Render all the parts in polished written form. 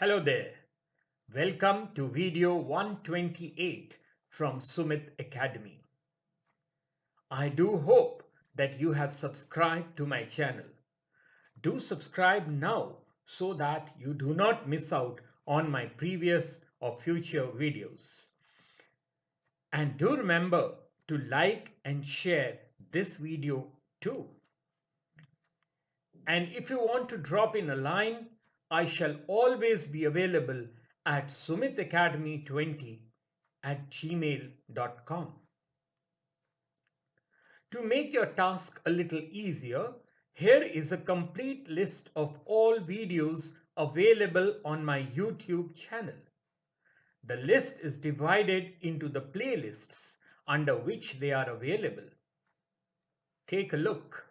Hello there. Welcome to video 128 from Sumit Academy. I do hope that you have subscribed to my channel. Do subscribe now so that you do not miss out on my previous or future videos. And do remember to like and share this video too. And if you want to drop in a line, I shall always be available at sumitacademy20@gmail.com. To make your task a little easier, here is a complete list of all videos available on my YouTube channel. The list is divided into the playlists under which they are available. Take a look.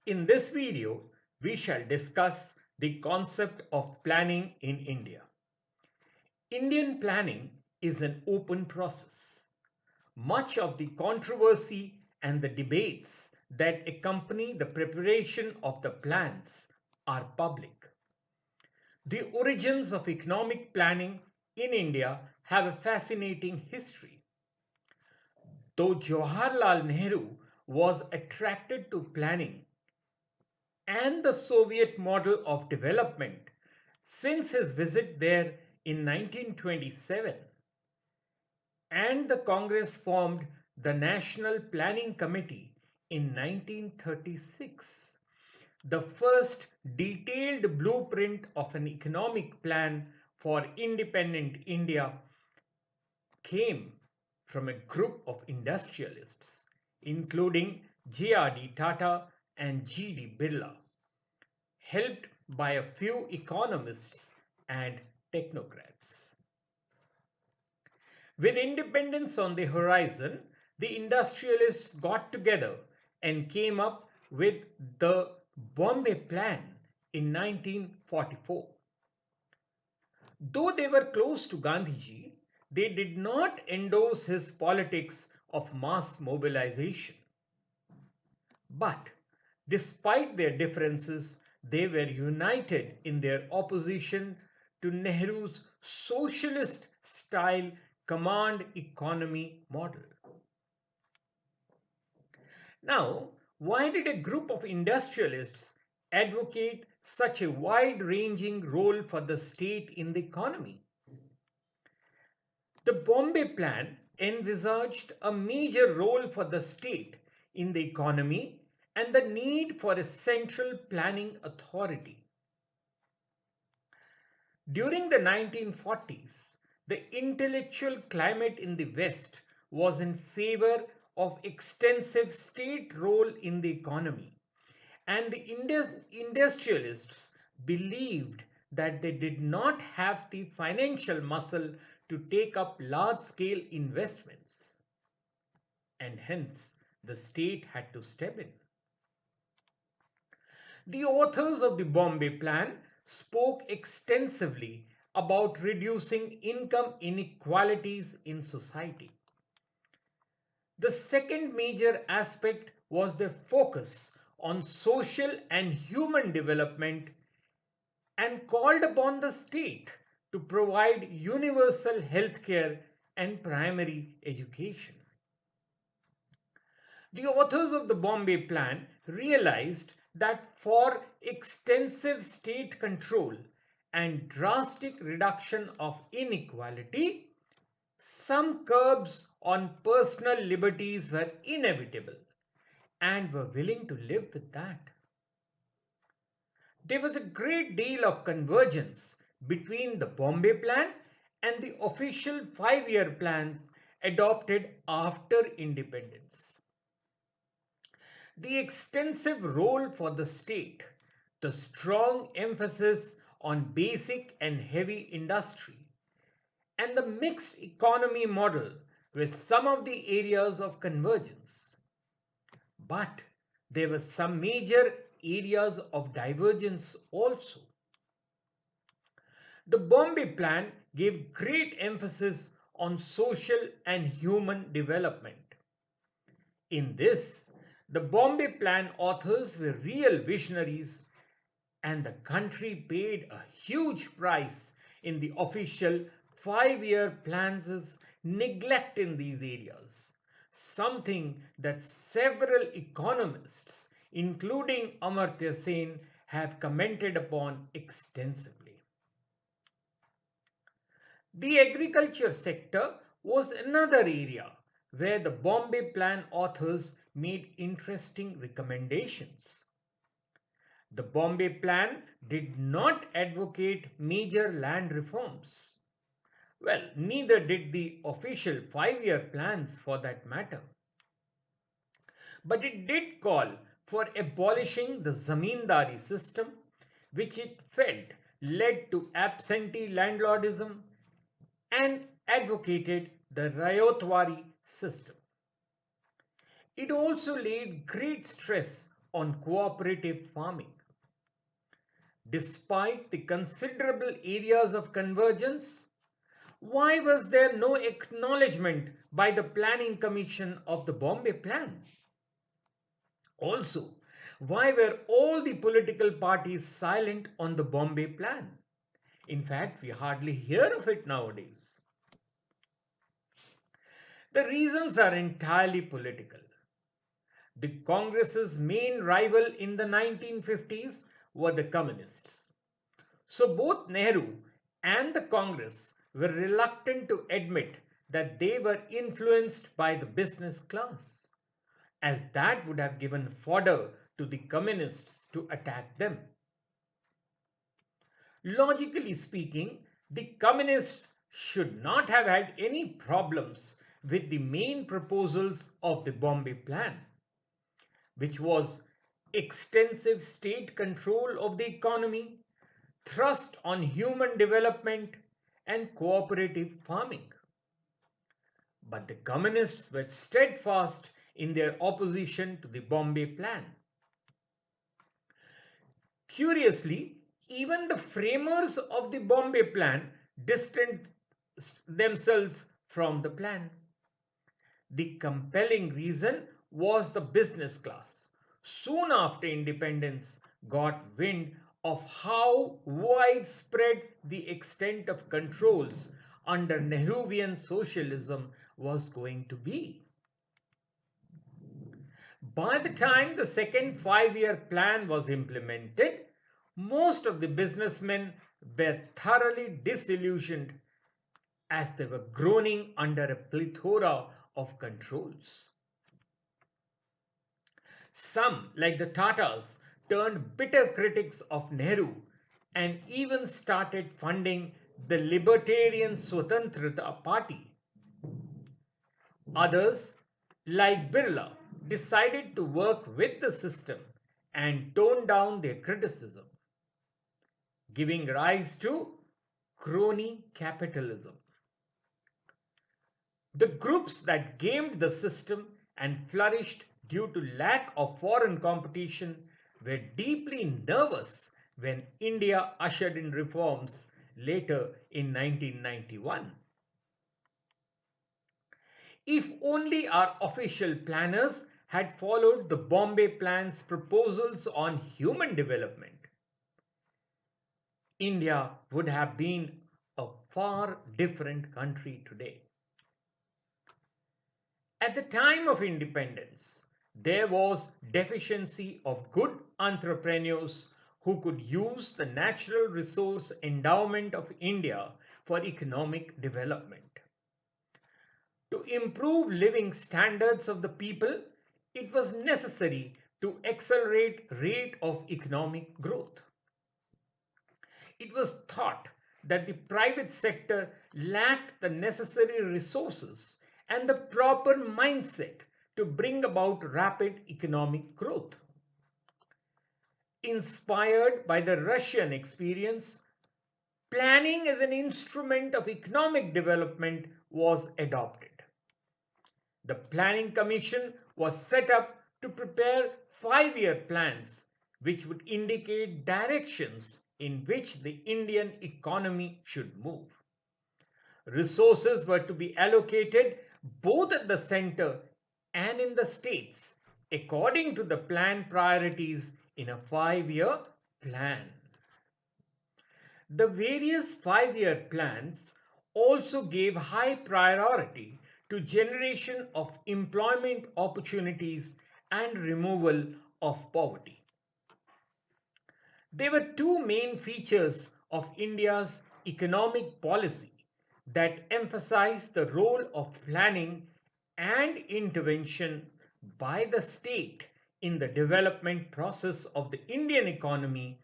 In this video, we shall discuss the concept of planning in India. Indian planning is an open process. Much of the controversy and the debates that accompany the preparation of the plans are public. The origins of economic planning in India have a fascinating history. Though Jawaharlal Nehru was attracted to planning and the Soviet model of development since his visit there in 1927, and the Congress formed the National Planning Committee in 1936. The first detailed blueprint of an economic plan for independent India came from a group of industrialists, including J.R.D. Tata and G.D. Birla, helped by a few economists and technocrats. With independence on the horizon, the industrialists got together and came up with the Bombay Plan in 1944. Though they were close to Gandhiji, they did not endorse his politics of mass mobilization. But despite their differences, they were united in their opposition to Nehru's socialist style command economy model. Now, why did a group of industrialists advocate such a wide ranging role for the state in the economy? The Bombay Plan envisaged a major role for the state in the economy and the need for a central planning authority. During the 1940s, the intellectual climate in the West was in favor of extensive state role in the economy, and the industrialists believed that they did not have the financial muscle to take up large scale investments, and hence the state had to step in. The authors of the Bombay Plan spoke extensively about reducing income inequalities in society. The second major aspect was their focus on social and human development and called upon the state to provide universal health care and primary education. The authors of the Bombay Plan realized that for extensive state control and drastic reduction of inequality, some curbs on personal liberties were inevitable and were willing to live with that. There was a great deal of convergence between the Bombay Plan and the official 5-year plans adopted after independence. The extensive role for the state, the strong emphasis on basic and heavy industry, and the mixed economy model were some of the areas of convergence. But there were some major areas of divergence also. The Bombay Plan gave great emphasis on social and human development. In this, the Bombay Plan authors were real visionaries, and the country paid a huge price in the official 5-year plans' neglect in these areas, something that several economists, including Amartya Sen, have commented upon extensively. The agriculture sector was another area where the Bombay Plan authors made interesting recommendations. The Bombay Plan did not advocate major land reforms. Well, neither did the official 5-year plans for that matter. But it did call for abolishing the zamindari system, which it felt led to absentee landlordism, and advocated the Rayotwari system. It also laid great stress on cooperative farming. Despite the considerable areas of convergence, why was there no acknowledgement by the Planning Commission of the Bombay Plan? Also, why were all the political parties silent on the Bombay Plan? In fact, we hardly hear of it nowadays. The reasons are entirely political. The Congress's main rival in the 1950s were the communists. So both Nehru and the Congress were reluctant to admit that they were influenced by the business class, as that would have given fodder to the communists to attack them. Logically speaking, the communists should not have had any problems with the main proposals of the Bombay Plan, which was extensive state control of the economy, thrust on human development, and cooperative farming. But the communists were steadfast in their opposition to the Bombay Plan. Curiously, even the framers of the Bombay Plan distanced themselves from the plan. The compelling reason was the business class. Soon after independence, got wind of how widespread the extent of controls under Nehruvian socialism was going to be. By the time the second 5-year plan was implemented, most of the businessmen were thoroughly disillusioned as they were groaning under a plethora of controls. Some, like the Tatars, turned bitter critics of Nehru and even started funding the Libertarian Swatantrata Party. Others, like Birla, decided to work with the system and tone down their criticism, giving rise to crony capitalism. The groups that gamed the system and flourished due to lack of foreign competition were deeply nervous when India ushered in reforms later in 1991. If only our official planners had followed the Bombay Plan's proposals on human development, India would have been a far different country today. At the time of independence, there was deficiency of good entrepreneurs who could use the natural resource endowment of India for economic development. To improve living standards of the people, it was necessary to accelerate rate of economic growth. It was thought that the private sector lacked the necessary resources and the proper mindset to bring about rapid economic growth. Inspired by the Russian experience, planning as an instrument of economic development was adopted. The Planning Commission was set up to prepare 5-year plans which would indicate directions in which the Indian economy should move. Resources were to be allocated both at the center and in the states according to the plan priorities in a 5-year plan. The various 5-year plans also gave high priority to generation of employment opportunities and removal of poverty. There were two main features of India's economic policy that emphasized the role of planning and intervention by the state in the development process of the Indian economy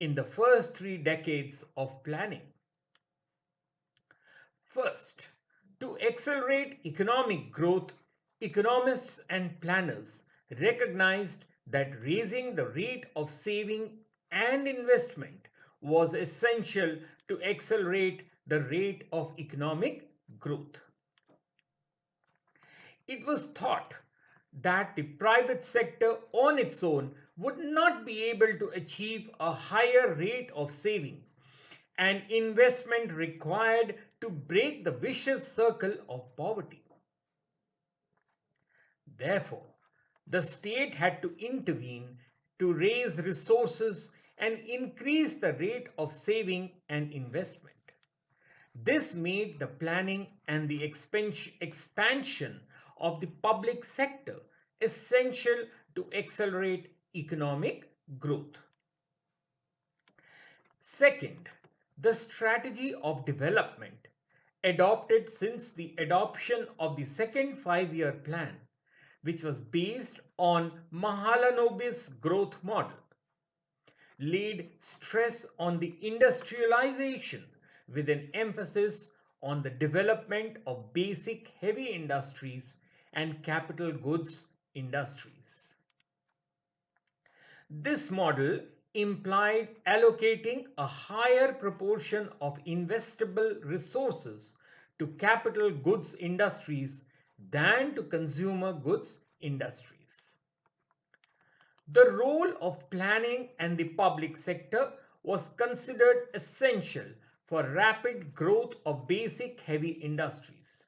in the first 3 decades of planning. First, to accelerate economic growth, economists and planners recognized that raising the rate of saving and investment was essential to accelerate the rate of economic growth. It was thought that the private sector on its own would not be able to achieve a higher rate of saving and investment required to break the vicious circle of poverty. Therefore, the state had to intervene to raise resources and increase the rate of saving and investment. This made the planning and the expansion of the public sector essential to accelerate economic growth. Second, the strategy of development adopted since the adoption of the second 5-year plan, which was based on Mahalanobis growth model, laid stress on the industrialization with an emphasis on the development of basic heavy industries and capital goods industries. This model implied allocating a higher proportion of investable resources to capital goods industries than to consumer goods industries. The role of planning and the public sector was considered essential for rapid growth of basic heavy industries.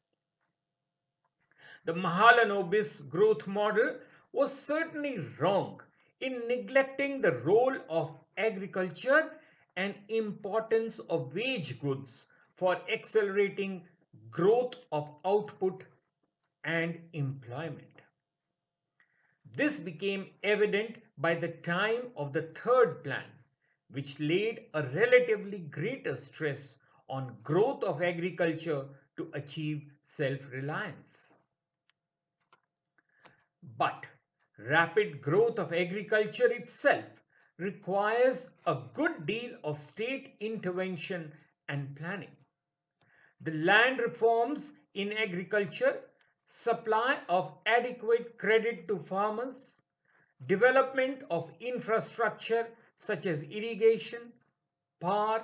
The Mahalanobis growth model was certainly wrong in neglecting the role of agriculture and importance of wage goods for accelerating growth of output and employment. This became evident by the time of the third plan, which laid a relatively greater stress on growth of agriculture to achieve self-reliance. But rapid growth of agriculture itself requires a good deal of state intervention and planning. The land reforms in agriculture, supply of adequate credit to farmers, development of infrastructure such as irrigation, power,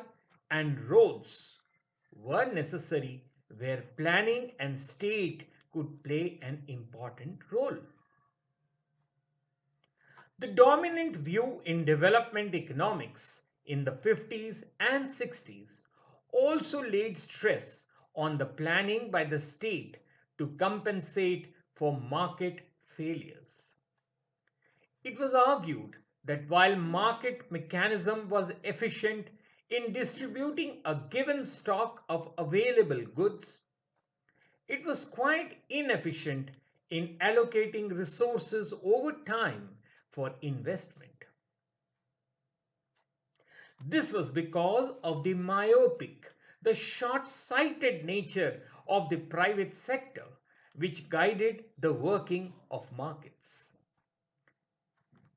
and roads were necessary where planning and state could play an important role. The dominant view in development economics in the 50s and 60s also laid stress on the planning by the state to compensate for market failures. It was argued that while market mechanism was efficient in distributing a given stock of available goods, it was quite inefficient in allocating resources over time for investment. This was because of the myopic, the short sighted nature of the private sector, which guided the working of markets.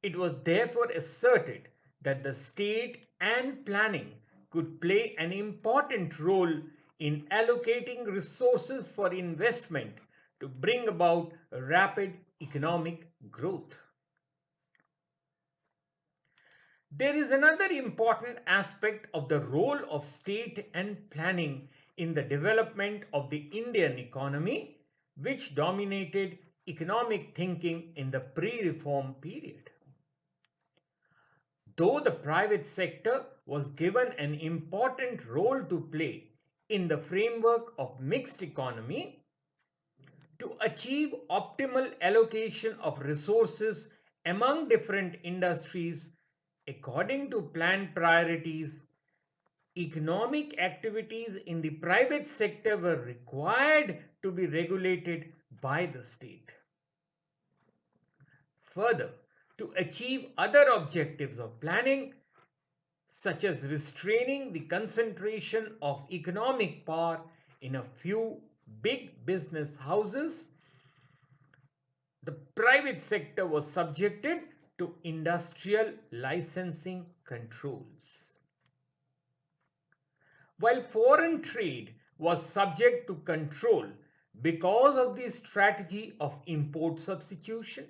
It was therefore asserted that the state and planning could play an important role in allocating resources for investment to bring about rapid economic growth. There is another important aspect of the role of state and planning in the development of the Indian economy, which dominated economic thinking in the pre-reform period. Though the private sector was given an important role to play in the framework of mixed economy, to achieve optimal allocation of resources among different industries according to planned priorities, economic activities in the private sector were required to be regulated by the state. Further, to achieve other objectives of planning, such as restraining the concentration of economic power in a few big business houses, the private sector was subjected to industrial licensing controls. While foreign trade was subject to control because of the strategy of import substitution,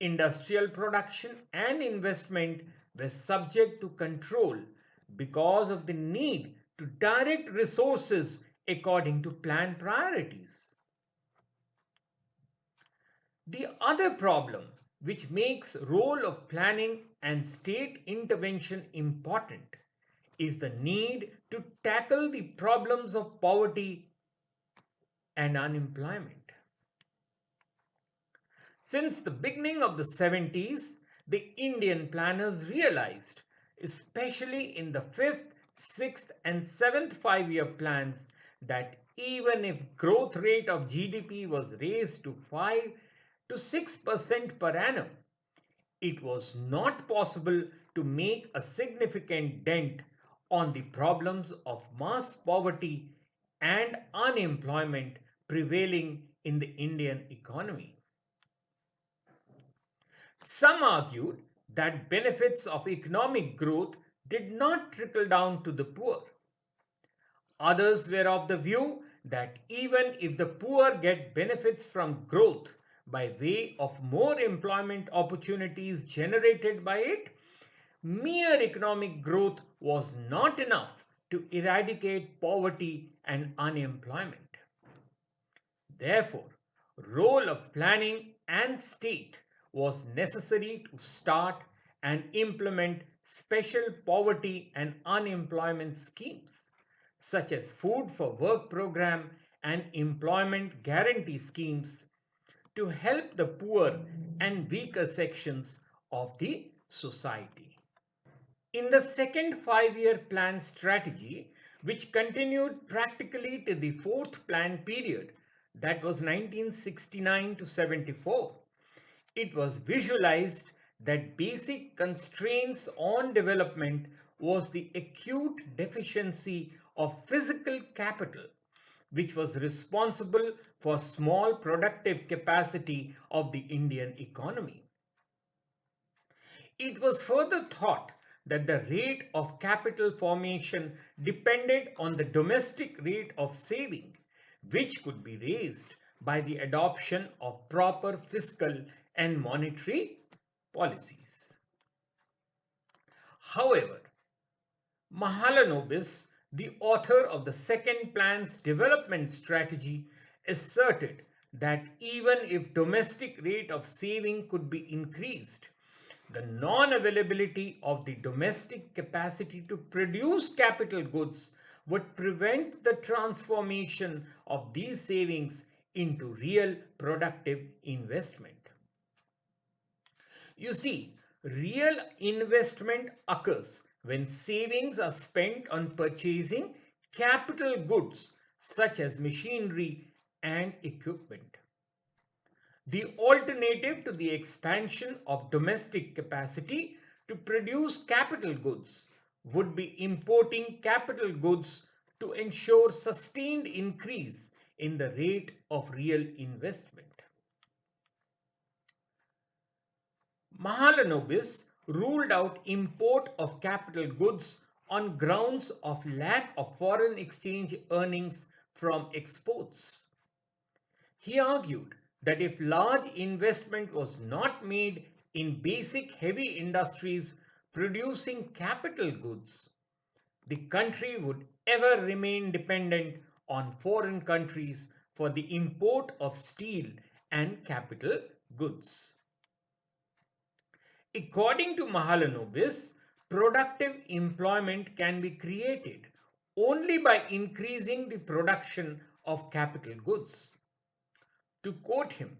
industrial production and investment were subject to control because of the need to direct resources according to planned priorities. The other problem which makes role of planning and state intervention important is the need to tackle the problems of poverty and unemployment. Since the beginning of the 70s, the Indian planners realized, especially in the 5th, 6th and 7th 5-year plans, that even if growth rate of GDP was raised to 5 to 6% per annum, it was not possible to make a significant dent on the problems of mass poverty and unemployment prevailing in the Indian economy. Some argued that benefits of economic growth did not trickle down to the poor. Others were of the view that even if the poor get benefits from growth by way of more employment opportunities generated by it, mere economic growth was not enough to eradicate poverty and unemployment. Therefore, role of planning and state was necessary to start and implement special poverty and unemployment schemes such as food for work program and employment guarantee schemes to help the poor and weaker sections of the society. In the second 5-year plan strategy, which continued practically to the fourth plan period, that was 1969 to 74, it was visualized that basic constraints on development was the acute deficiency of physical capital, which was responsible for small productive capacity of the Indian economy. It was further thought that the rate of capital formation depended on the domestic rate of saving, which could be raised by the adoption of proper fiscal and monetary policies. However, Mahalanobis, the author of the second plan's development strategy, asserted that even if domestic rate of saving could be increased, the non-availability of the domestic capacity to produce capital goods would prevent the transformation of these savings into real productive investment. You see, real investment occurs when savings are spent on purchasing capital goods such as machinery and equipment. The alternative to the expansion of domestic capacity to produce capital goods would be importing capital goods to ensure sustained increase in the rate of real investment. Mahalanobis ruled out import of capital goods on grounds of lack of foreign exchange earnings from exports. He argued that if large investment was not made in basic heavy industries producing capital goods, the country would ever remain dependent on foreign countries for the import of steel and capital goods. According to Mahalanobis, productive employment can be created only by increasing the production of capital goods. To quote him,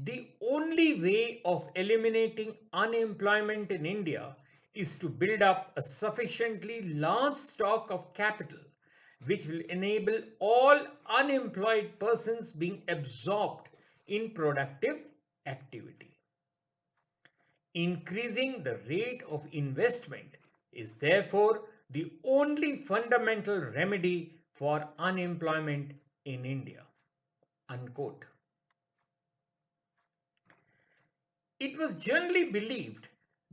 the only way of eliminating unemployment in India is to build up a sufficiently large stock of capital which will enable all unemployed persons being absorbed in productive activity. Increasing the rate of investment is therefore the only fundamental remedy for unemployment in India. Unquote. It was generally believed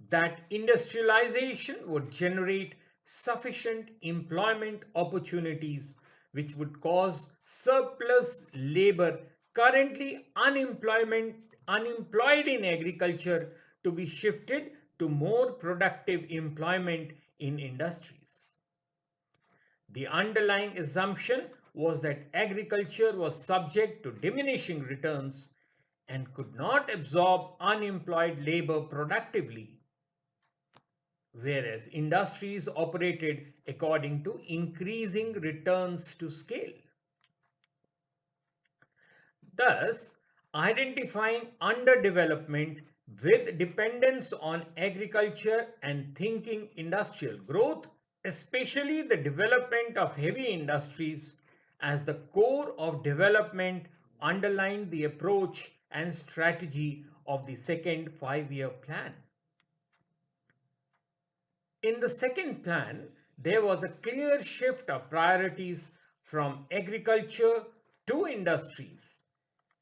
that industrialization would generate sufficient employment opportunities which would cause surplus labor currently unemployed in agriculture to be shifted to more productive employment in industries. The underlying assumption was that agriculture was subject to diminishing returns and could not absorb unemployed labor productively, whereas industries operated according to increasing returns to scale. Thus, identifying underdevelopment with dependence on agriculture and thinking industrial growth, especially the development of heavy industries, as the core of development underlined the approach and strategy of the second five-year plan. In the second plan, there was a clear shift of priorities from agriculture to industries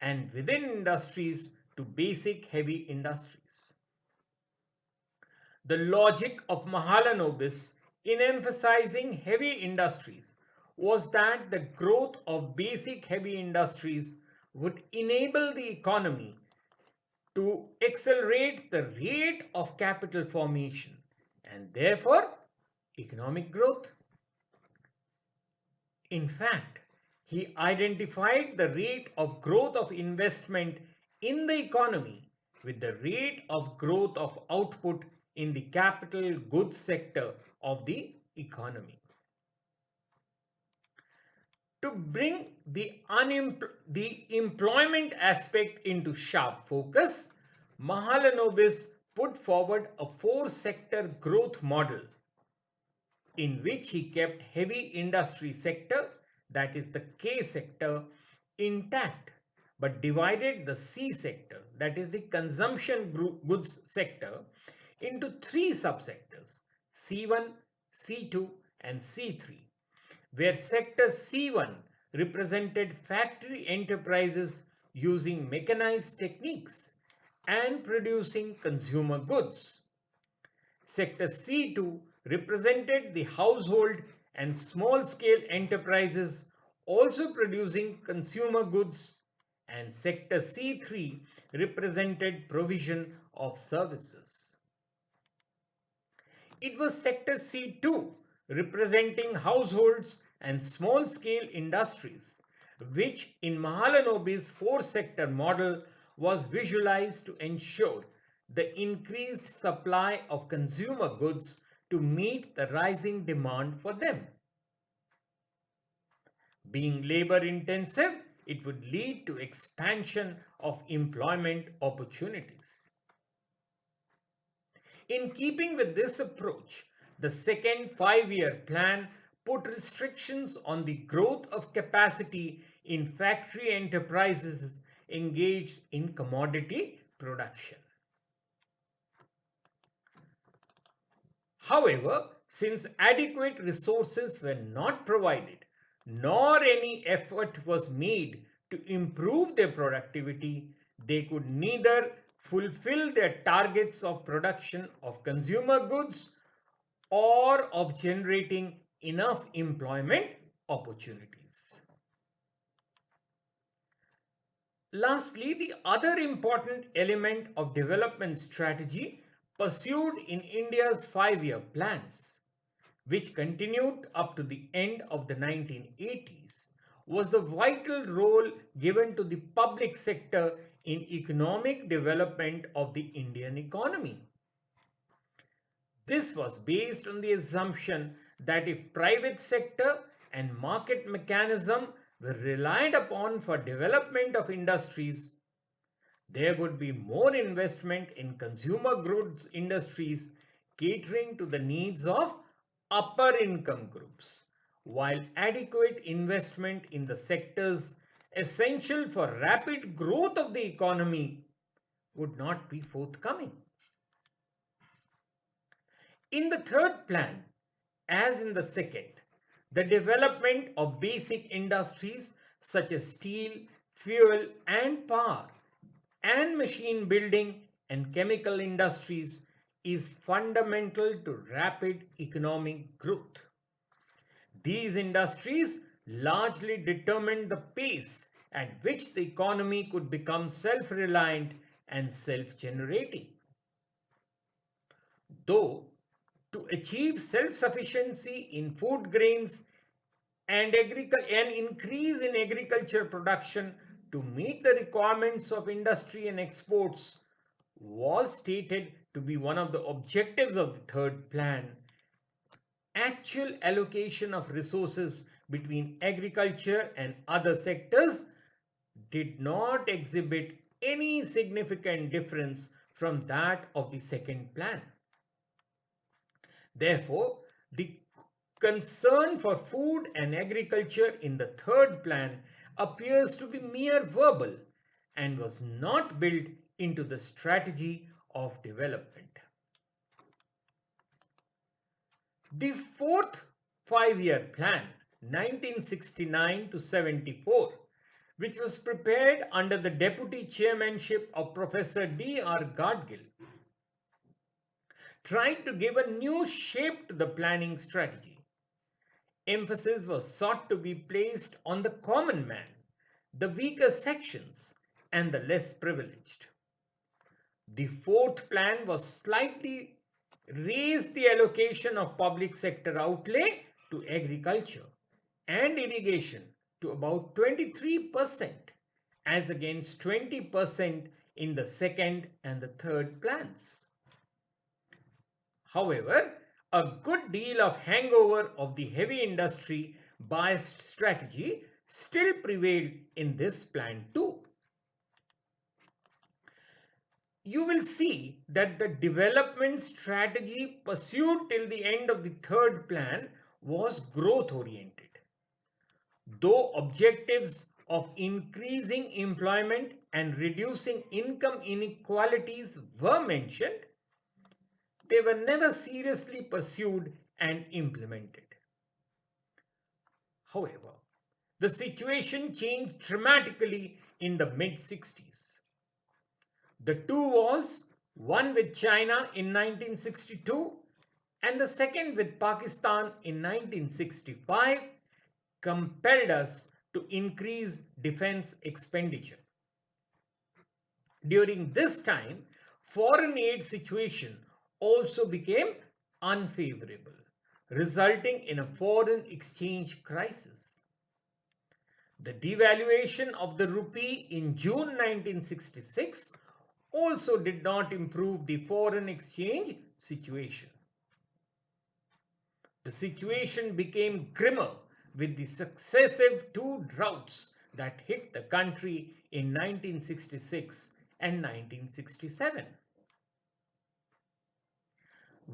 and within industries to basic heavy industries. The logic of Mahalanobis in emphasizing heavy industries was that the growth of basic heavy industries would enable the economy to accelerate the rate of capital formation and therefore economic growth. In fact, he identified the rate of growth of investment in the economy with the rate of growth of output in the capital goods sector of the economy. To bring the employment aspect into sharp focus, Mahalanobis put forward a four-sector growth model in which he kept heavy industry sector, that is the K sector, intact but divided the C sector, that is the consumption goods sector, into three subsectors, C1, C2 and C3, where sector C1 represented factory enterprises using mechanized techniques and producing consumer goods. Sector C2 represented the household and small scale enterprises also producing consumer goods, and Sector C3 represented provision of services. It was Sector C2 representing households and small scale industries, which in Mahalanobis four sector model was visualized to ensure the increased supply of consumer goods to meet the rising demand for them. Being labor intensive, it would lead to expansion of employment opportunities. In keeping with this approach, the second five-year plan put restrictions on the growth of capacity in factory enterprises engaged in commodity production. However, since adequate resources were not provided, nor any effort was made to improve their productivity, they could neither fulfill their targets of production of consumer goods or of generating enough employment opportunities. Lastly, the other important element of development strategy pursued in India's five-year plans, which continued up to the end of the 1980s, was the vital role given to the public sector in economic development of the Indian economy. This was based on the assumption that if private sector and market mechanism were relied upon for development of industries, there would be more investment in consumer goods industries catering to the needs of upper income groups, while adequate investment in the sectors essential for rapid growth of the economy would not be forthcoming. In the third plan, as in the second, the development of basic industries such as steel, fuel and power, and machine building and chemical industries is fundamental to rapid economic growth. These industries largely determined the pace at which the economy could become self-reliant and self-generating. Though to achieve self-sufficiency in food grains and an increase in agriculture production to meet the requirements of industry and exports was stated to be one of the objectives of the third plan, actual allocation of resources between agriculture and other sectors did not exhibit any significant difference from that of the second plan. Therefore, the concern for food and agriculture in the third plan appears to be mere verbal and was not built into the strategy of development. The fourth five-year plan, 1969 to 74, which was prepared under the deputy chairmanship of Professor D.R. Gadgil, tried to give a new shape to the planning strategy. Emphasis was sought to be placed on the common man, the weaker sections, and the less privileged. The fourth plan was slightly raised the allocation of public sector outlay to agriculture and irrigation to about 23% as against 20% in the second and the third plans. However, a good deal of hangover of the heavy industry biased strategy still prevailed in this plan too. You will see that the development strategy pursued till the end of the third plan was growth oriented. Though objectives of increasing employment and reducing income inequalities were mentioned, they were never seriously pursued and implemented. However, the situation changed dramatically in the mid-60s. The two was one with China in 1962 and the second with Pakistan in 1965, compelled us to increase defense expenditure. During this time, foreign aid situation also became unfavorable, resulting in a foreign exchange crisis. The devaluation of the rupee in June 1966 also did not improve the foreign exchange situation. The situation became grimmer with the successive two droughts that hit the country in 1966 and 1967.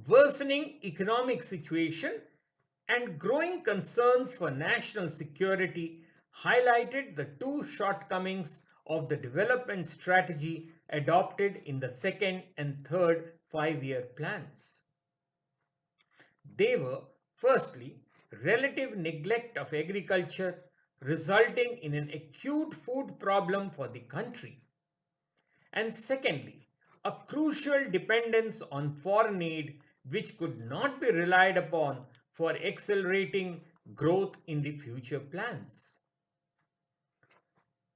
Worsening economic situation and growing concerns for national security highlighted the two shortcomings of the development strategy adopted in the second and third five-year plans. They were, firstly, relative neglect of agriculture, resulting in an acute food problem for the country, and secondly, a crucial dependence on foreign aid which could not be relied upon for accelerating growth in the future plans.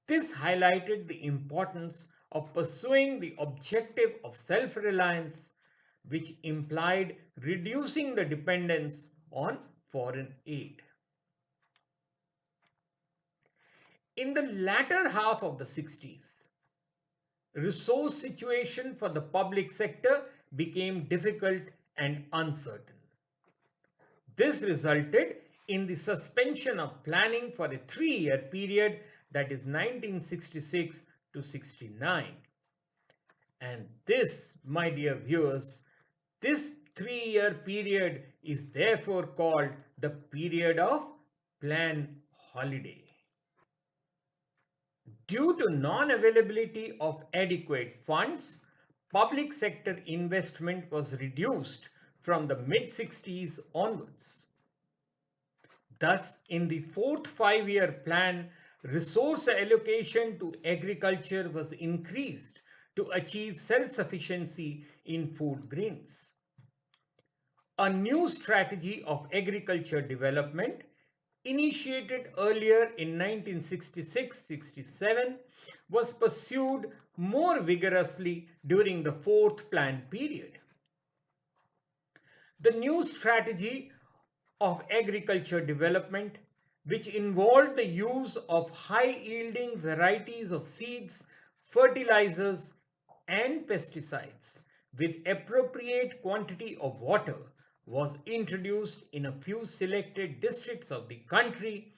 This highlighted the importance of pursuing the objective of self-reliance, which implied reducing the dependence on foreign aid. In the latter half of the 60s, resource situation for the public sector became difficult and uncertain. This resulted in the suspension of planning for a 3-year period, that is 1966 to 69. And this, my dear viewers, this 3-year period is therefore called the period of plan holiday. Due to non-availability of adequate funds, public sector investment was reduced from the mid-60s onwards. Thus, in the fourth five-year plan, resource allocation to agriculture was increased to achieve self-sufficiency in food grains. A new strategy of agriculture development, initiated earlier in 1966-67, was pursued more vigorously during the fourth plan period. The new strategy of agriculture development, which involved the use of high-yielding varieties of seeds, fertilizers, and pesticides with appropriate quantity of water, was introduced in a few selected districts of the country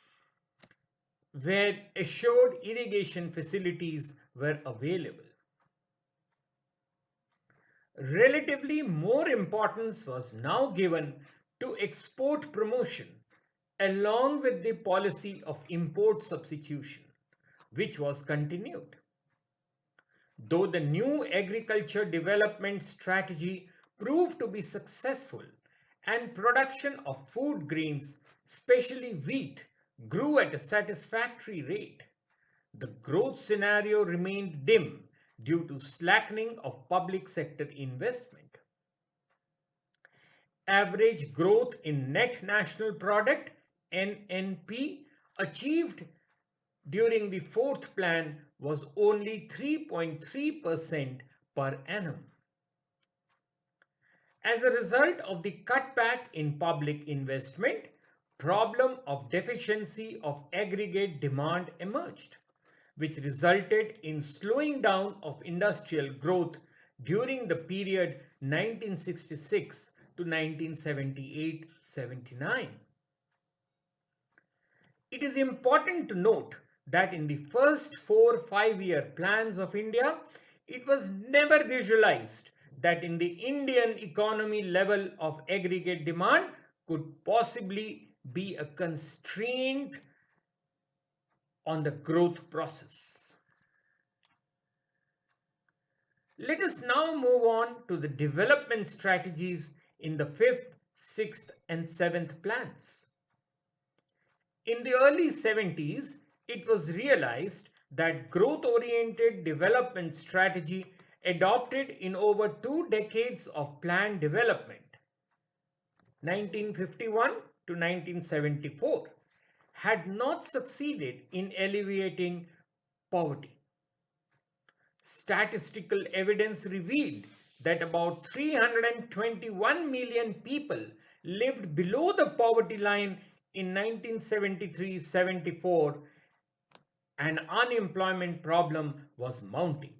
where assured irrigation facilities were available. Relatively more importance was now given to export promotion along with the policy of import substitution, which was continued. Though the new agriculture development strategy proved to be successful and production of food grains, especially wheat, grew at a satisfactory rate, the growth scenario remained dim due to slackening of public sector investment. Average growth in net national product (NNP) achieved during the fourth plan was only 3.3% per annum. As a result of the cutback in public investment, problem of deficiency of aggregate demand emerged, which resulted in slowing down of industrial growth during the period 1966 to 1978-79. It is important to note that in the first 4 5-year plans of India, it was never visualized that in the Indian economy level of aggregate demand could possibly be a constraint on the growth process. Let us now move on to the development strategies in the 5th, 6th and 7th plans. In the early 70s, it was realized that growth-oriented development strategy adopted in over 2 decades of plan development, 1951 to 1974, had not succeeded in alleviating poverty. Statistical evidence revealed that about 321 million people lived below the poverty line in 1973-74, and unemployment problem was mounting.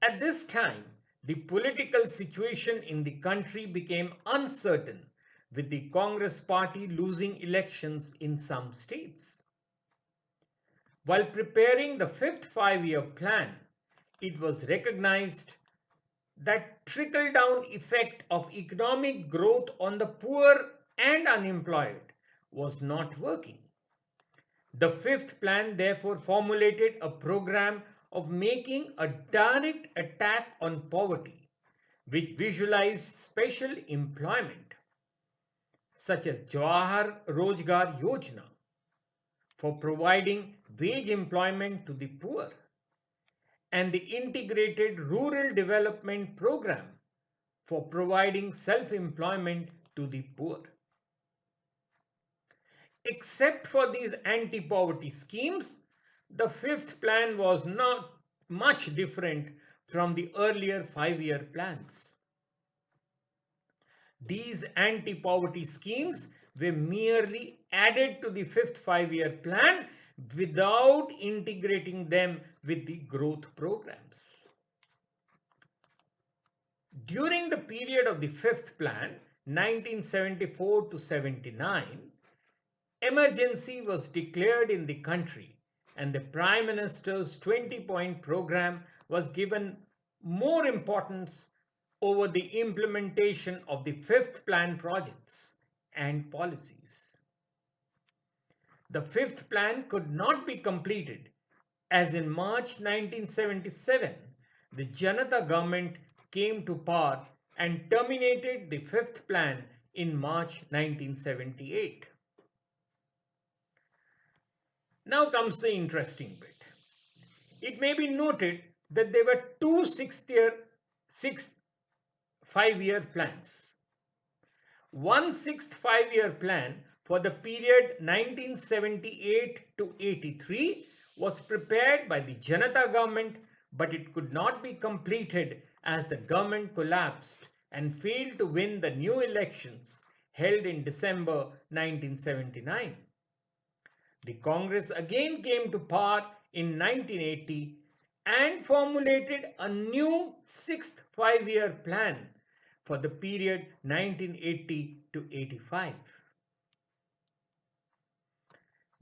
At this time, the political situation in the country became uncertain, with the Congress party losing elections in some states. While preparing the fifth five-year plan, it was recognized that trickle-down effect of economic growth on the poor and unemployed was not working. The fifth plan therefore formulated a program of making a direct attack on poverty, which visualized special employment, such as Jawahar Rojgar Yojana, for providing wage employment to the poor, and the Integrated Rural Development Program for providing self-employment to the poor. Except for these anti-poverty schemes, the fifth plan was not much different from the earlier five-year plans. These anti-poverty schemes were merely added to the fifth five-year plan without integrating them with the growth programs. During the period of the fifth plan, 1974 to 79, emergency was declared in the country, and the Prime Minister's 20-point program was given more importance over the implementation of the fifth plan projects and policies. The fifth plan could not be completed, as in March 1977, the Janata government came to power and terminated the fifth plan in March 1978. Now comes the interesting bit. It may be noted that there were two sixth five-year plans. One sixth five-year plan for the period 1978 to 83 was prepared by the Janata government, but it could not be completed as the government collapsed and failed to win the new elections held in December 1979. The Congress again came to power in 1980 and formulated a new sixth five-year plan for the period 1980 to 85.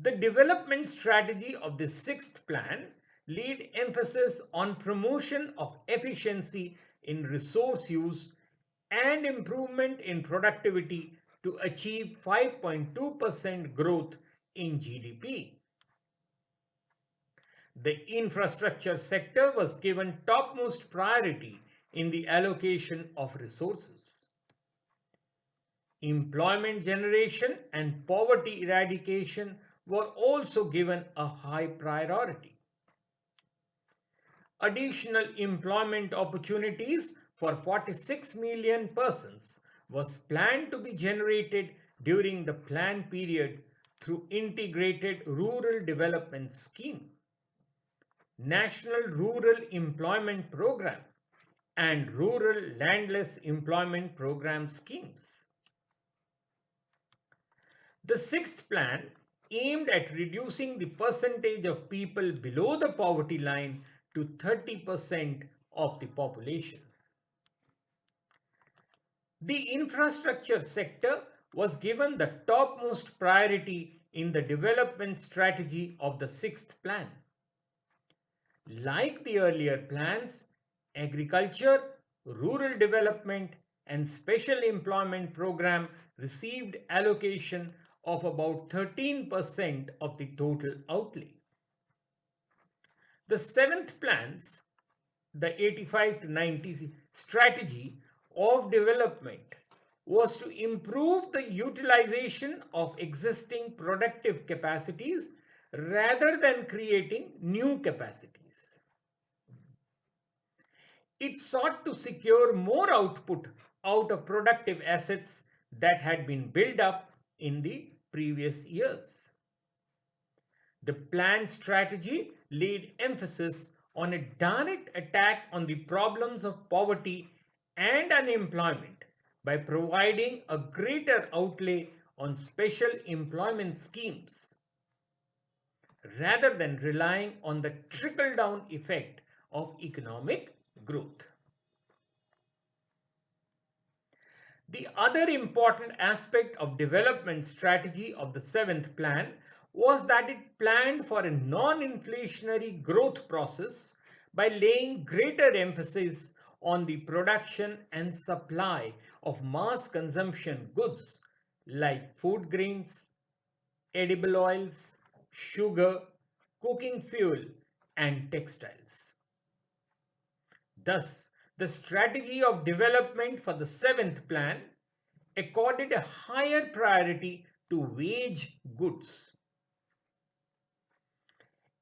The development strategy of the sixth plan laid emphasis on promotion of efficiency in resource use and improvement in productivity to achieve 5.2% growth in GDP. The infrastructure sector was given topmost priority in the allocation of resources. Employment generation and poverty eradication were also given a high priority. Additional employment opportunities for 46 million persons was planned to be generated during the plan period through Integrated Rural Development Scheme, National Rural Employment Program, and Rural Landless Employment Program schemes. The sixth plan aimed at reducing the percentage of people below the poverty line to 30% of the population. The infrastructure sector was given the topmost priority in the development strategy of the sixth plan. Like the earlier plans, agriculture, rural development, and special employment program received allocation of about 13% of the total outlay. The seventh plan's, the 85 to 90 strategy of development, was to improve the utilization of existing productive capacities rather than creating new capacities. It sought to secure more output out of productive assets that had been built up in the previous years. The plan strategy laid emphasis on a direct attack on the problems of poverty and unemployment by providing a greater outlay on special employment schemes rather than relying on the trickle down effect of economic growth. The other important aspect of development strategy of the seventh plan was that it planned for a non-inflationary growth process by laying greater emphasis on the production and supply of mass consumption goods like food grains, edible oils, sugar, cooking fuel, and textiles. Thus, the strategy of development for the seventh plan accorded a higher priority to wage goods.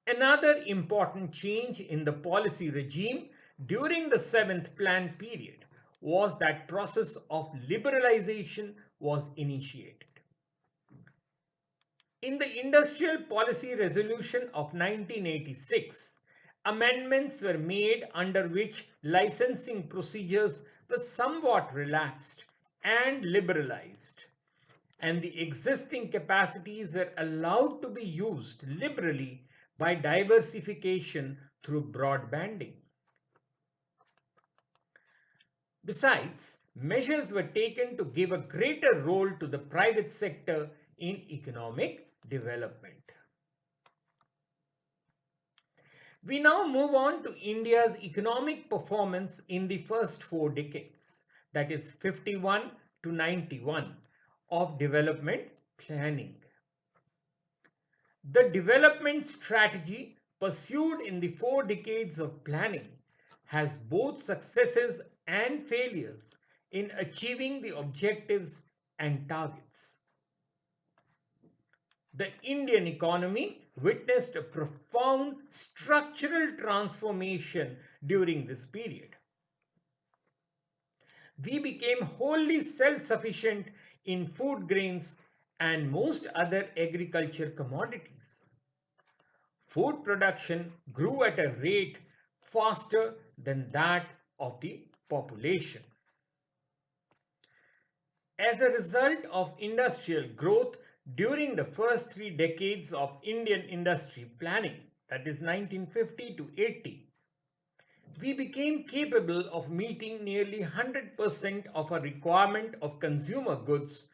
Another important change in the policy regime during the seventh plan period was that process of liberalization was initiated. In the Industrial Policy Resolution of 1986, amendments were made under which licensing procedures were somewhat relaxed and liberalized, and the existing capacities were allowed to be used liberally by diversification through broadbanding. Besides, measures were taken to give a greater role to the private sector in economic development. We now move on to India's economic performance in the first 4 decades, that is 51 to 91, of development planning. The development strategy pursued in the 4 decades of planning has both successes and failures in achieving the objectives and targets. The Indian economy witnessed a profound structural transformation during this period. We became wholly self-sufficient in food grains and most other agriculture commodities. Food production grew at a rate faster than that of the population. As a result of industrial growth during the first 3 decades of Indian industry planning, that is 1950 to 80, we became capable of meeting nearly 100% of our requirement of consumer goods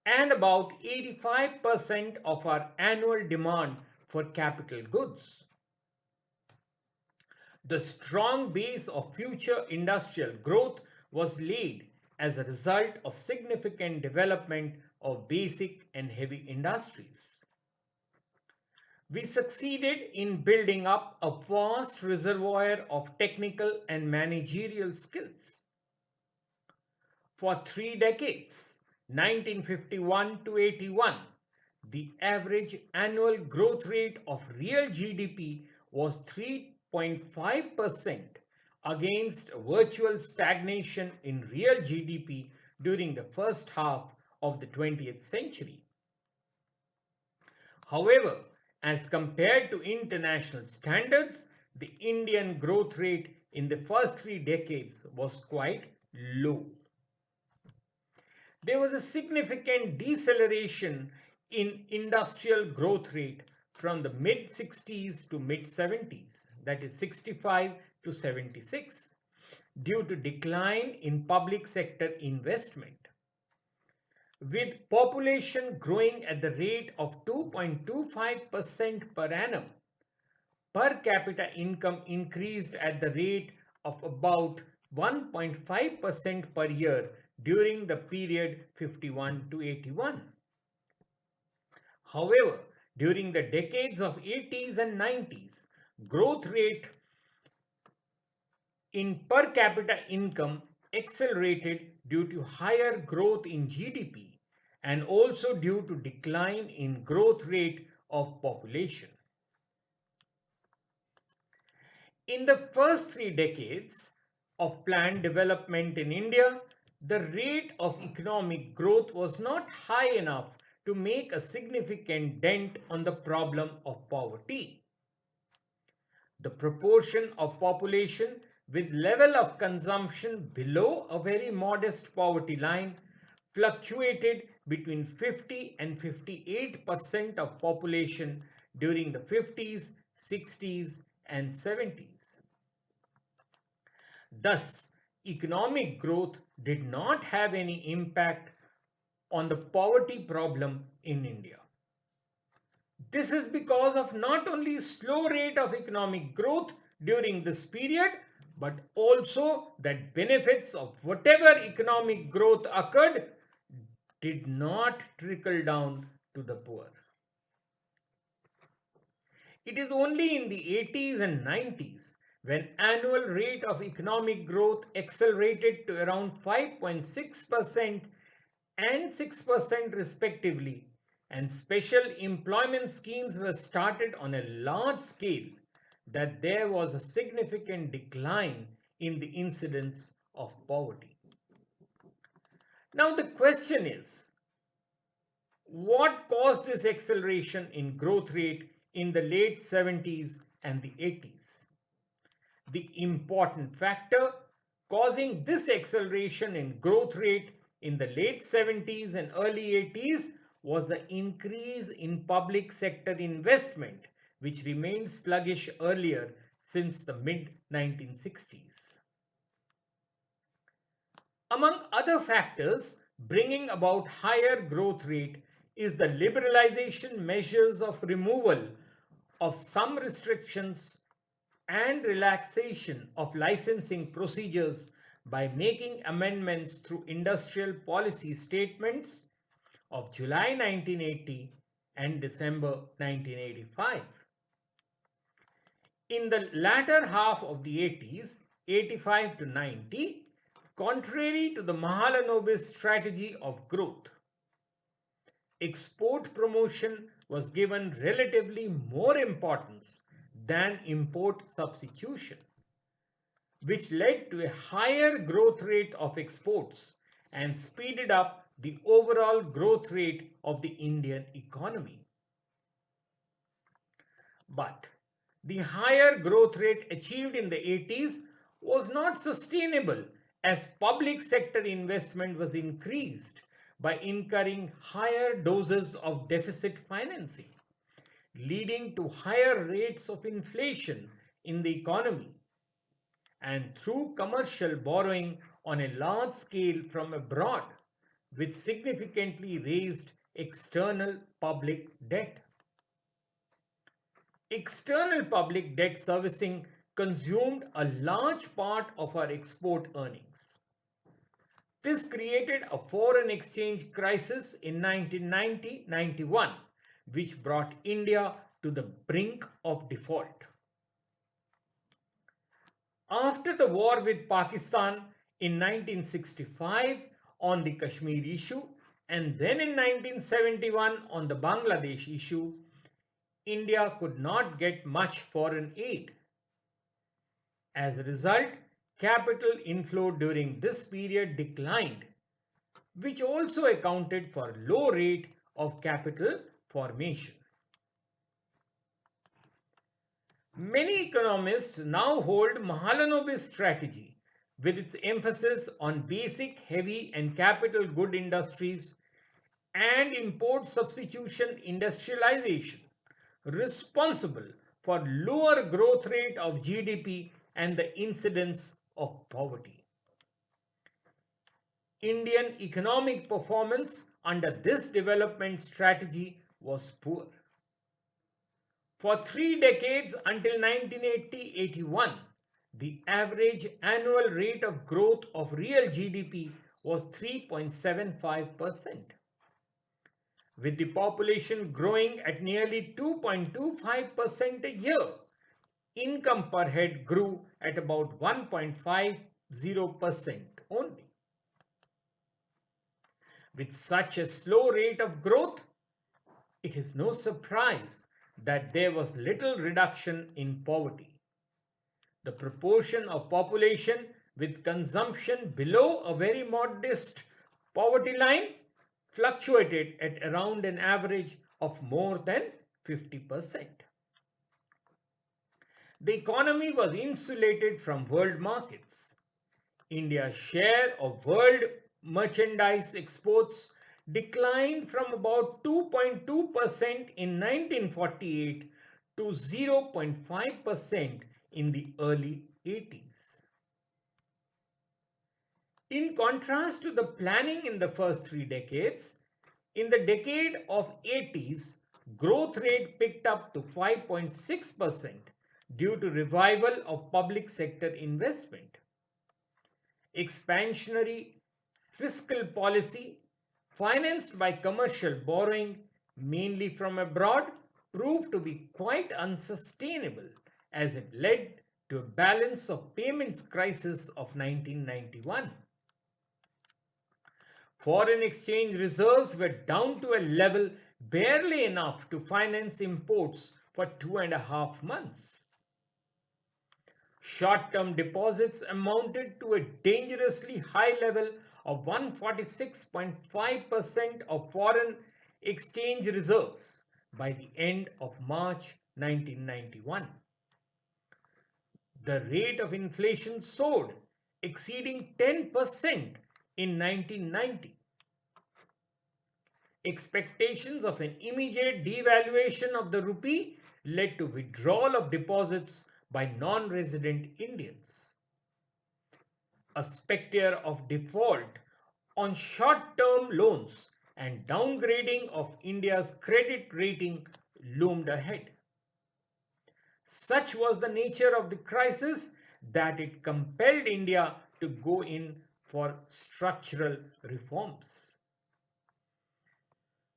and about 85% of our annual demand for capital goods. The strong base of future industrial growth was laid as a result of significant development of basic and heavy industries. We succeeded in building up a vast reservoir of technical and managerial skills. For 3 decades, 1951 to 81, the average annual growth rate of real GDP was 3.5% against virtual stagnation in real GDP during the first half of the 20th century. However, as compared to international standards, the Indian growth rate in the first 3 decades was quite low. There was a significant deceleration in industrial growth rate from the mid-60s to mid-70s, that is 65 to 76, due to decline in public sector investment. With population growing at the rate of 2.25% per annum, per capita income increased at the rate of about 1.5% per year during the period 51 to 81. However, during the decades of 80s and 90s, growth rate in per capita income accelerated due to higher growth in GDP and also due to decline in growth rate of population. In the first 3 decades of planned development in India, the rate of economic growth was not high enough to make a significant dent on the problem of poverty. The proportion of population with level of consumption below a very modest poverty line fluctuated between 50 and 58% of population during the 50s, 60s and 70s. Thus, economic growth did not have any impact on the poverty problem in India. This is because of not only slow rate of economic growth during this period, but also that benefits of whatever economic growth occurred did not trickle down to the poor. It is only in the 80s and 90s when annual rate of economic growth accelerated to around 5.6% and 6% respectively, and special employment schemes were started on a large scale, that there was a significant decline in the incidence of poverty. Now the question is, what caused this acceleration in growth rate in the late 70s and the 80s? The important factor causing this acceleration in growth rate in the late 70s and early 80s was the increase in public sector investment, which remained sluggish earlier since the mid 1960s. Among other factors bringing about higher growth rate is the liberalization measures of removal of some restrictions and relaxation of licensing procedures by making amendments through industrial policy statements of July 1980 and December 1985. In the latter half of the 80s, 85 to 90, contrary to the Mahalanobis strategy of growth, export promotion was given relatively more importance than import substitution, which led to a higher growth rate of exports and speeded up the overall growth rate of the Indian economy. But the higher growth rate achieved in the 80s was not sustainable, as public sector investment was increased by incurring higher doses of deficit financing, leading to higher rates of inflation in the economy, and through commercial borrowing on a large scale from abroad, with significantly raised external public debt. External public debt servicing consumed a large part of our export earnings. This created a foreign exchange crisis in 1990-91, which brought India to the brink of default. After the war with Pakistan in 1965 on the Kashmir issue, and then in 1971 on the Bangladesh issue, India could not get much foreign aid. As a result, capital inflow during this period declined, which also accounted for low rate of capital formation. Many economists now hold Mahalanobis strategy, with its emphasis on basic, heavy and capital good industries and import substitution industrialization, responsible for lower growth rate of GDP and the incidence of poverty. Indian economic performance under this development strategy was poor. For 3 decades until 1980-81, the average annual rate of growth of real GDP was 3.75%. With the population growing at nearly 2.25% a year, income per head grew at about 1.50% only. With such a slow rate of growth, it is no surprise that there was little reduction in poverty. The proportion of population with consumption below a very modest poverty line fluctuated at around an average of more than 50%. The economy was insulated from world markets. India's share of world merchandise exports declined from about 2.2% in 1948 to 0.5% in the early 80s. In contrast to the planning in the first 3 decades, in the decade of 80s, growth rate picked up to 5.6% due to revival of public sector investment. Expansionary fiscal policy, financed by commercial borrowing, mainly from abroad, proved to be quite unsustainable as it led to a balance of payments crisis of 1991. Foreign exchange reserves were down to a level barely enough to finance imports for 2.5 months. Short-term deposits amounted to a dangerously high level of 146.5% of foreign exchange reserves by the end of March 1991. The rate of inflation soared, exceeding 10% in 1990. Expectations of an immediate devaluation of the rupee led to withdrawal of deposits by non-resident Indians. A specter of default on short-term loans and downgrading of India's credit rating loomed ahead. Such was the nature of the crisis that it compelled India to go in for structural reforms.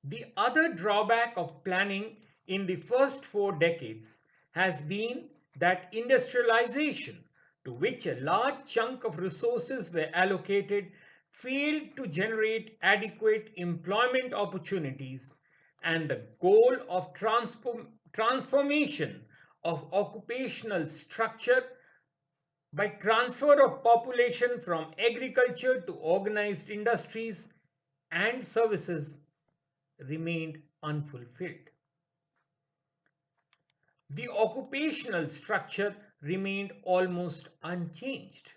The other drawback of planning in the first 4 decades has been that industrialization, to which a large chunk of resources were allocated, failed to generate adequate employment opportunities, and the goal of transformation of occupational structure by transfer of population from agriculture to organized industries and services remained unfulfilled. The occupational structure remained almost unchanged.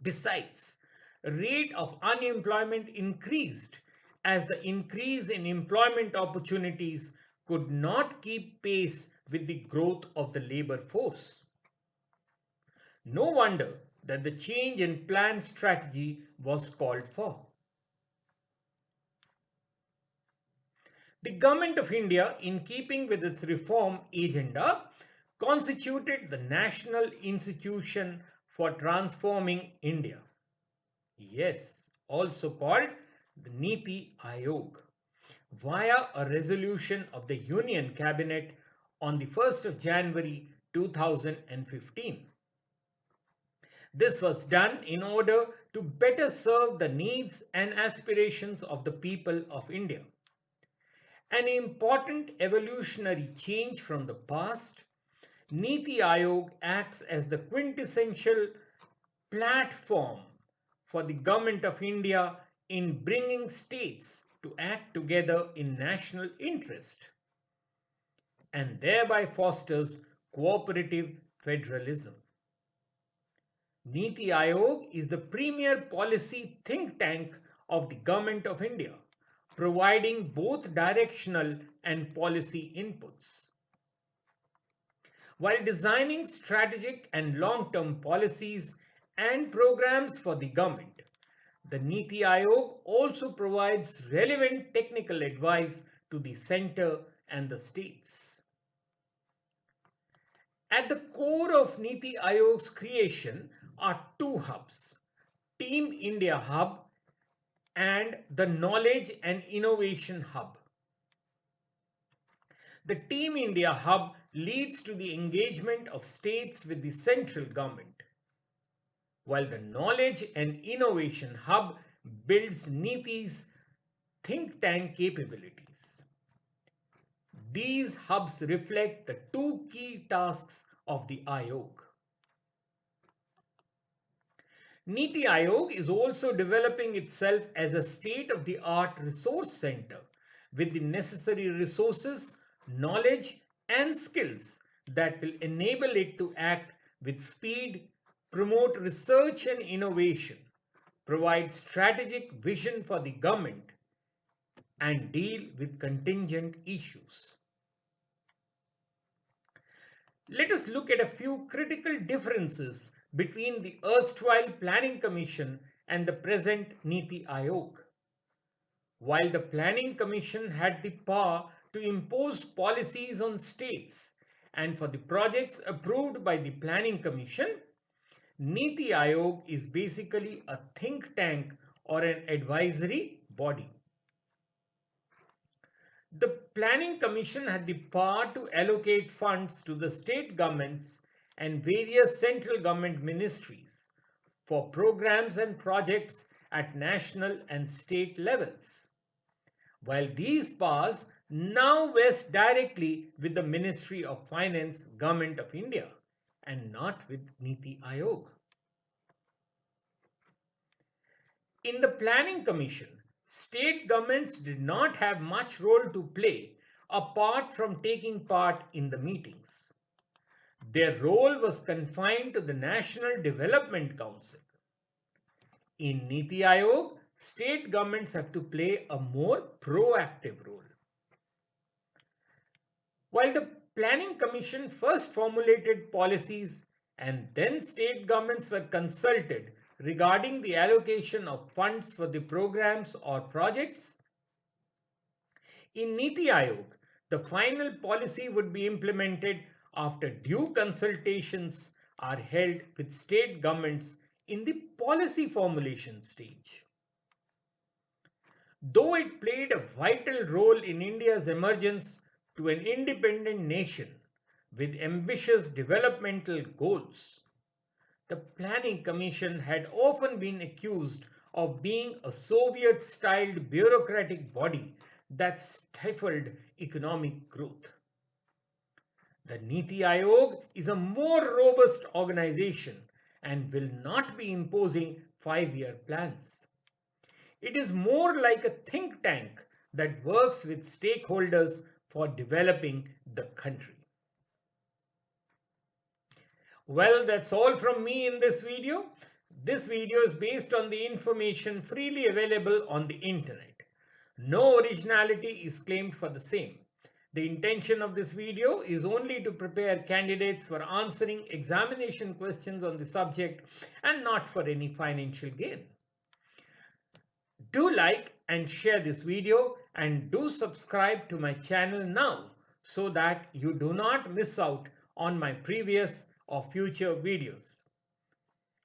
Besides, rate of unemployment increased as the increase in employment opportunities could not keep pace with the growth of the labor force. No wonder that the change in plan strategy was called for. The Government of India, in keeping with its reform agenda, constituted the National Institution for Transforming India. Yes, also called the NITI Aayog, via a resolution of the Union Cabinet on the 1st of January 2015. This was done in order to better serve the needs and aspirations of the people of India. An important evolutionary change from the past, NITI Aayog acts as the quintessential platform for the Government of India in bringing states to act together in national interest and thereby fosters cooperative federalism. NITI Aayog is the premier policy think tank of the Government of India, providing both directional and policy inputs. While designing strategic and long-term policies and programs for the government, the NITI Aayog also provides relevant technical advice to the centre and the states. At the core of NITI Aayog's creation are two hubs, Team India Hub and the Knowledge and Innovation Hub. The Team India Hub leads to the engagement of states with the central government, while the Knowledge and Innovation Hub builds NITI's think tank capabilities. These hubs reflect the two key tasks of the Aayog. NITI Aayog is also developing itself as a state-of-the-art resource center with the necessary resources, knowledge, and skills that will enable it to act with speed, promote research and innovation, provide strategic vision for the government, and deal with contingent issues. Let us look at a few critical differences between the erstwhile Planning Commission and the present NITI Aayog. While the Planning Commission had the power to impose policies on states and for the projects approved by the Planning Commission, NITI Aayog is basically a think tank or an advisory body. The Planning Commission had the power to allocate funds to the state governments and various central government ministries for programs and projects at national and state levels, while these powers now vest directly with the Ministry of Finance, Government of India, and not with NITI Aayog. In the Planning Commission, state governments did not have much role to play apart from taking part in the meetings. Their role was confined to the National Development Council. In NITI Aayog, state governments have to play a more proactive role. While the Planning Commission first formulated policies and then state governments were consulted regarding the allocation of funds for the programs or projects, in NITI Aayog, the final policy would be implemented after due consultations are held with state governments in the policy formulation stage. Though it played a vital role in India's emergence to an independent nation with ambitious developmental goals, the Planning Commission had often been accused of being a Soviet-styled bureaucratic body that stifled economic growth. The NITI Aayog is a more robust organization and will not be imposing 5-year plans. It is more like a think tank that works with stakeholders for developing the country. Well, that's all from me in this video. This video is based on the information freely available on the internet. No originality is claimed for the same. The intention of this video is only to prepare candidates for answering examination questions on the subject and not for any financial gain. Do like and share this video and do subscribe to my channel now so that you do not miss out on my previous or future videos.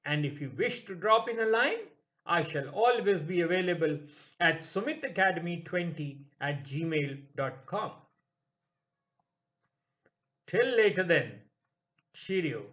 And if you wish to drop in a line, I shall always be available at sumitacademy20@gmail.com. Till later then, cheerio.